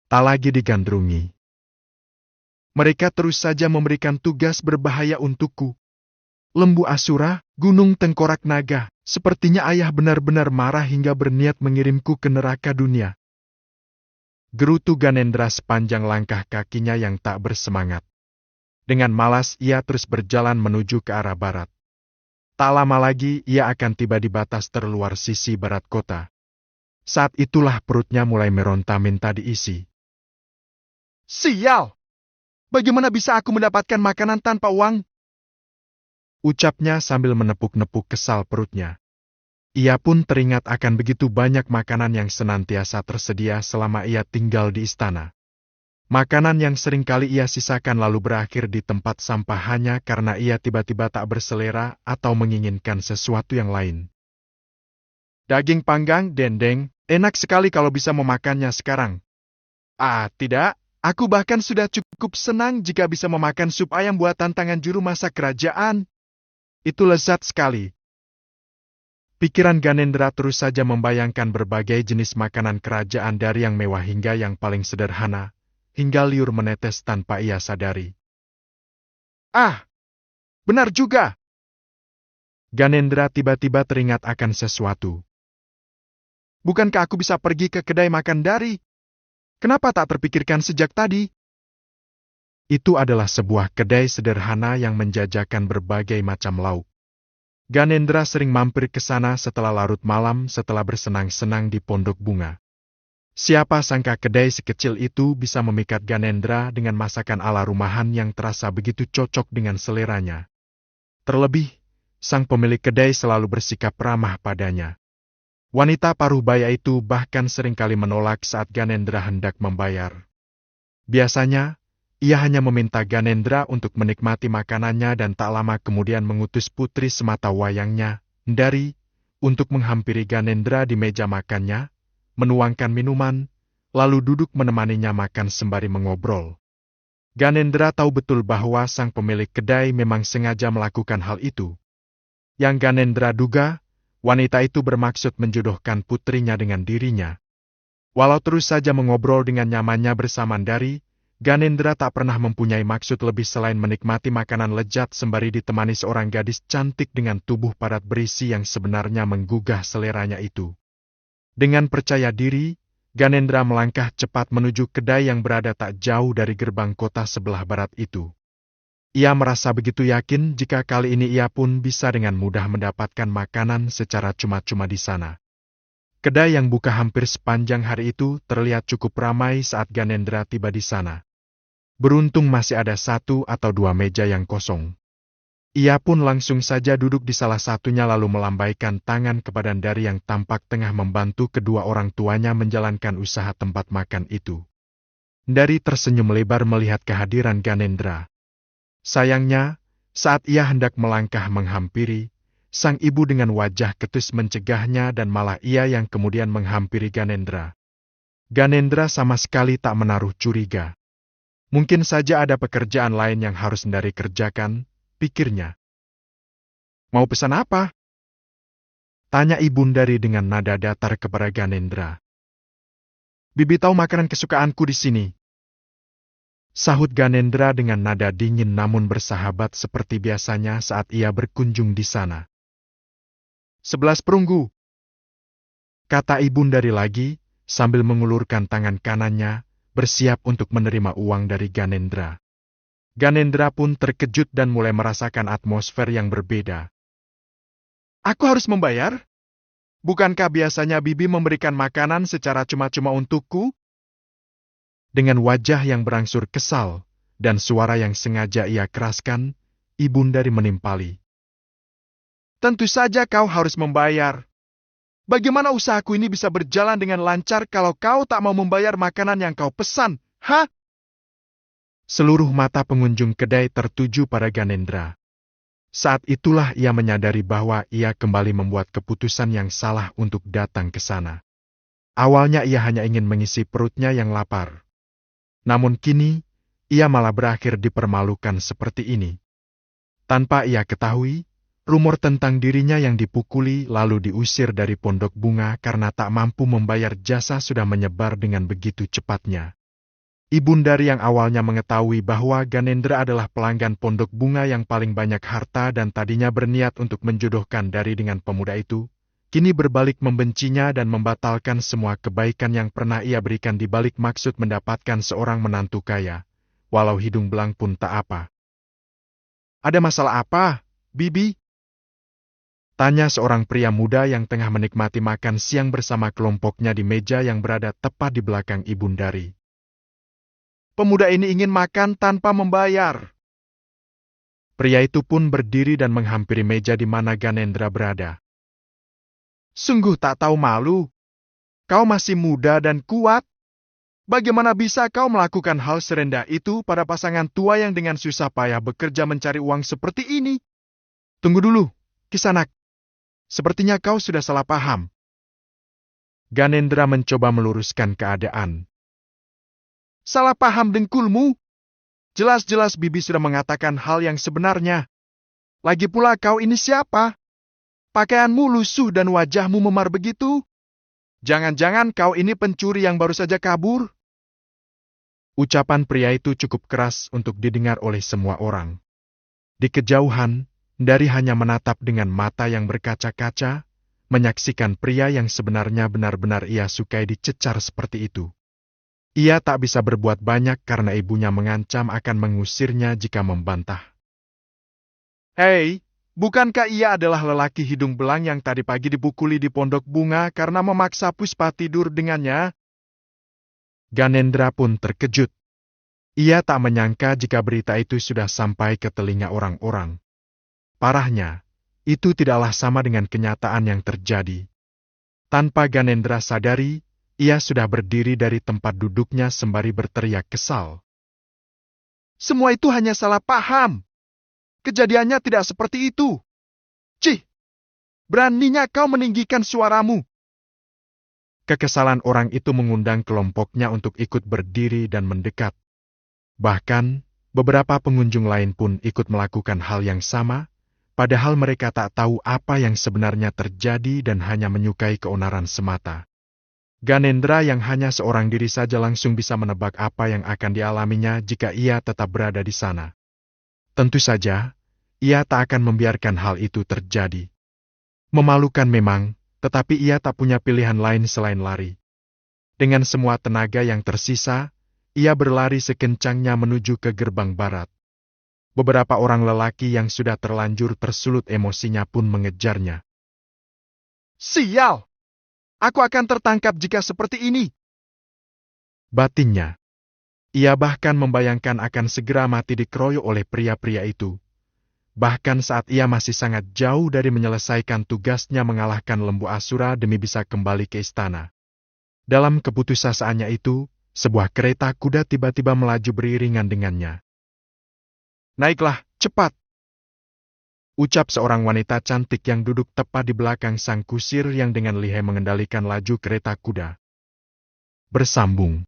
tak lagi digandrungi. Mereka terus saja memberikan tugas berbahaya untukku. Lembu Asura, gunung tengkorak naga, sepertinya ayah benar-benar marah hingga berniat mengirimku ke neraka dunia. Gerutu Ganendra sepanjang langkah kakinya yang tak bersemangat. Dengan malas ia terus berjalan menuju ke arah barat. Tak lama lagi ia akan tiba di batas terluar sisi barat kota. Saat itulah perutnya mulai meronta minta diisi. Sial! Bagaimana bisa aku mendapatkan makanan tanpa uang? Ucapnya sambil menepuk-nepuk kesal perutnya. Ia pun teringat akan begitu banyak makanan yang senantiasa tersedia selama ia tinggal di istana. Makanan yang seringkali ia sisakan lalu berakhir di tempat sampah hanya karena ia tiba-tiba tak berselera atau menginginkan sesuatu yang lain. Daging panggang, dendeng, enak sekali kalau bisa memakannya sekarang. Ah, tidak. Aku bahkan sudah cukup senang jika bisa memakan sup ayam buatan tangan juru masak kerajaan. Itu lezat sekali. Pikiran Ganendra terus saja membayangkan berbagai jenis makanan kerajaan dari yang mewah hingga yang paling sederhana, hingga liur menetes tanpa ia sadari. Ah, benar juga. Ganendra tiba-tiba teringat akan sesuatu. Bukankah aku bisa pergi ke kedai makan dari? Kenapa tak terpikirkan sejak tadi? Itu adalah sebuah kedai sederhana yang menjajakan berbagai macam lauk. Ganendra sering mampir ke sana setelah larut malam setelah bersenang-senang di pondok bunga. Siapa sangka kedai sekecil itu bisa memikat Ganendra dengan masakan ala rumahan yang terasa begitu cocok dengan seleranya. Terlebih, sang pemilik kedai selalu bersikap ramah padanya. Wanita paruh-baya itu bahkan seringkali menolak saat Ganendra hendak membayar. Biasanya, ia hanya meminta Ganendra untuk menikmati makanannya dan tak lama kemudian mengutus putri semata wayangnya, Ndari, untuk menghampiri Ganendra di meja makannya, menuangkan minuman, lalu duduk menemaninya makan sembari mengobrol. Ganendra tahu betul bahwa sang pemilik kedai memang sengaja melakukan hal itu. Yang Ganendra duga, wanita itu bermaksud menjodohkan putrinya dengan dirinya. Walau terus saja mengobrol dengan nyamannya bersama Ndari, Ganendra tak pernah mempunyai maksud lebih selain menikmati makanan lezat sembari ditemani seorang gadis cantik dengan tubuh padat berisi yang sebenarnya menggugah seleranya itu. Dengan percaya diri, Ganendra melangkah cepat menuju kedai yang berada tak jauh dari gerbang kota sebelah barat itu. Ia merasa begitu yakin jika kali ini ia pun bisa dengan mudah mendapatkan makanan secara cuma-cuma di sana. Kedai yang buka hampir sepanjang hari itu terlihat cukup ramai saat Ganendra tiba di sana. Beruntung masih ada 1 atau 2 meja yang kosong. Ia pun langsung saja duduk di salah satunya lalu melambaikan tangan kepada Ndari yang tampak tengah membantu kedua orang tuanya menjalankan usaha tempat makan itu. Ndari tersenyum lebar melihat kehadiran Ganendra. Sayangnya, saat ia hendak melangkah menghampiri, sang ibu dengan wajah ketus mencegahnya dan malah ia yang kemudian menghampiri Ganendra. Ganendra sama sekali tak menaruh curiga. Mungkin saja ada pekerjaan lain yang harus Ndari kerjakan, pikirnya. Mau pesan apa? Tanya ibu Ndari dengan nada datar kepada Ganendra. Bibi tahu makanan kesukaanku di sini. Sahut Ganendra dengan nada dingin namun bersahabat seperti biasanya saat ia berkunjung di sana. 11 perunggu, kata ibu Ndari lagi, sambil mengulurkan tangan kanannya, bersiap untuk menerima uang dari Ganendra. Ganendra pun terkejut dan mulai merasakan atmosfer yang berbeda. Aku harus membayar? Bukankah biasanya bibi memberikan makanan secara cuma-cuma untukku? Dengan wajah yang berangsur kesal, dan suara yang sengaja ia keraskan, ibu Ndari menimpali. Tentu saja kau harus membayar. Bagaimana usahaku ini bisa berjalan dengan lancar kalau kau tak mau membayar makanan yang kau pesan, ha? Seluruh mata pengunjung kedai tertuju pada Ganendra. Saat itulah ia menyadari bahwa ia kembali membuat keputusan yang salah untuk datang ke sana. Awalnya ia hanya ingin mengisi perutnya yang lapar. Namun kini, ia malah berakhir dipermalukan seperti ini. Tanpa ia ketahui, rumor tentang dirinya yang dipukuli lalu diusir dari pondok bunga karena tak mampu membayar jasa sudah menyebar dengan begitu cepatnya. Ibundari yang awalnya mengetahui bahwa Ganendra adalah pelanggan pondok bunga yang paling banyak harta dan tadinya berniat untuk menjodohkan Dari dengan pemuda itu, kini berbalik membencinya dan membatalkan semua kebaikan yang pernah ia berikan di balik maksud mendapatkan seorang menantu kaya, walau hidung belang pun tak apa. Ada masalah apa, Bibi? Tanya seorang pria muda yang tengah menikmati makan siang bersama kelompoknya di meja yang berada tepat di belakang Ibundari. Pemuda ini ingin makan tanpa membayar. Pria itu pun berdiri dan menghampiri meja di mana Ganendra berada. Sungguh tak tahu malu. Kau masih muda dan kuat. Bagaimana bisa kau melakukan hal serendah itu pada pasangan tua yang dengan susah payah bekerja mencari uang seperti ini? Tunggu dulu, Kisanak. Sepertinya kau sudah salah paham. Ganendra mencoba meluruskan keadaan. Salah paham dengkulmu? Jelas-jelas Bibi sudah mengatakan hal yang sebenarnya. Lagi pula kau ini siapa? Pakaianmu lusuh dan wajahmu memar begitu? Jangan-jangan kau ini pencuri yang baru saja kabur? Ucapan pria itu cukup keras untuk didengar oleh semua orang. Di kejauhan, Dari hanya menatap dengan mata yang berkaca-kaca, menyaksikan pria yang sebenarnya benar-benar ia sukai dicecar seperti itu. Ia tak bisa berbuat banyak karena ibunya mengancam akan mengusirnya jika membantah. Hei, bukankah ia adalah lelaki hidung belang yang tadi pagi dipukuli di pondok bunga karena memaksa Puspa tidur dengannya? Ganendra pun terkejut. Ia tak menyangka jika berita itu sudah sampai ke telinga orang-orang. Parahnya, itu tidaklah sama dengan kenyataan yang terjadi. Tanpa Ganendra sadari, ia sudah berdiri dari tempat duduknya sembari berteriak kesal. Semua itu hanya salah paham. Kejadiannya tidak seperti itu. Cih, beraninya kau meninggikan suaramu. Kekesalan orang itu mengundang kelompoknya untuk ikut berdiri dan mendekat. Bahkan, beberapa pengunjung lain pun ikut melakukan hal yang sama, padahal mereka tak tahu apa yang sebenarnya terjadi dan hanya menyukai keonaran semata. Ganendra yang hanya seorang diri saja langsung bisa menebak apa yang akan dialaminya jika ia tetap berada di sana. Tentu saja, ia tak akan membiarkan hal itu terjadi. Memalukan memang, tetapi ia tak punya pilihan lain selain lari. Dengan semua tenaga yang tersisa, ia berlari sekencangnya menuju ke gerbang barat. Beberapa orang lelaki yang sudah terlanjur tersulut emosinya pun mengejarnya. Sial! Aku akan tertangkap jika seperti ini. Batinnya. Ia bahkan membayangkan akan segera mati dikeroyok oleh pria-pria itu. Bahkan saat ia masih sangat jauh dari menyelesaikan tugasnya mengalahkan Lembu Asura demi bisa kembali ke istana. Dalam keputusasaannya itu, sebuah kereta kuda tiba-tiba melaju beriringan dengannya. Naiklah, cepat! Ucap seorang wanita cantik yang duduk tepat di belakang sang kusir yang dengan lihai mengendalikan laju kereta kuda. Bersambung.